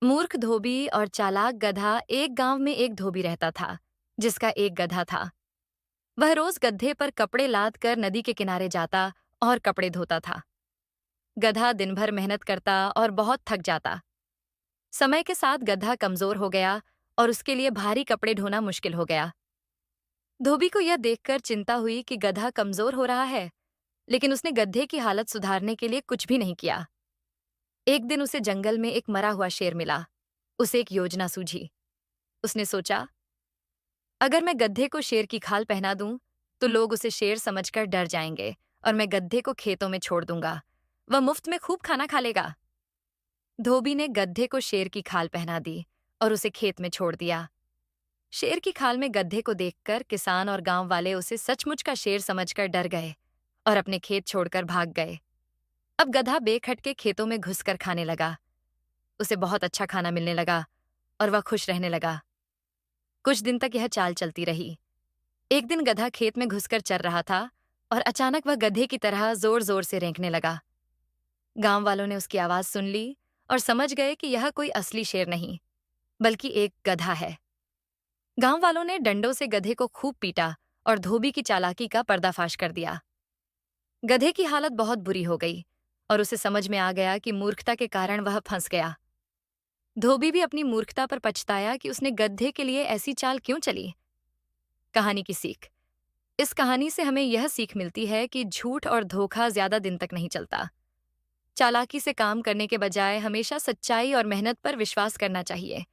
मूर्ख धोबी और चालाक गधा। एक गांव में एक धोबी रहता था जिसका एक गधा था। वह रोज गड्ढे पर कपड़े लाद कर नदी के किनारे जाता और कपड़े धोता था। गधा दिन भर मेहनत करता और बहुत थक जाता। समय के साथ गधा कमजोर हो गया और उसके लिए भारी कपड़े ढोना मुश्किल हो गया। धोबी को यह देखकर चिंता हुई कि गधा कमजोर हो रहा है, लेकिन उसने गड्ढे की हालत सुधारने के लिए कुछ भी नहीं किया। एक दिन उसे जंगल में एक मरा हुआ शेर मिला। उसे एक योजना सूझी। उसने सोचा, अगर मैं गड्ढे को शेर की खाल पहना दूं, तो लोग उसे शेर समझकर डर जाएंगे और मैं गड्ढे को खेतों में छोड़ दूंगा। वह मुफ्त में खूब खाना खा लेगा। धोबी ने गड्ढे को शेर की खाल पहना दी और उसे खेत में छोड़ दिया। शेर की खाल में गड्ढे को देखकर किसान और गांव वाले उसे सचमुच का शेर समझकर डर गए और अपने खेत छोड़कर भाग गए। अब गधा बेखटके खेतों में घुसकर खाने लगा। उसे बहुत अच्छा खाना मिलने लगा और वह खुश रहने लगा। कुछ दिन तक यह चाल चलती रही। एक दिन गधा खेत में घुसकर चर रहा था और अचानक वह गधे की तरह जोर जोर से रेंकने लगा। गांव वालों ने उसकी आवाज सुन ली और समझ गए कि यह कोई असली शेर नहीं, बल्कि एक गधा है। गांव वालों ने डंडों से गधे को खूब पीटा और धोबी की चालाकी का पर्दाफाश कर दिया। गधे की हालत बहुत बुरी हो गई और उसे समझ में आ गया कि मूर्खता के कारण वह फंस गया। धोबी भी अपनी मूर्खता पर पछताया कि उसने गधे के लिए ऐसी चाल क्यों चली। कहानी की सीख। इस कहानी से हमें यह सीख मिलती है कि झूठ और धोखा ज्यादा दिन तक नहीं चलता। चालाकी से काम करने के बजाय हमेशा सच्चाई और मेहनत पर विश्वास करना चाहिए।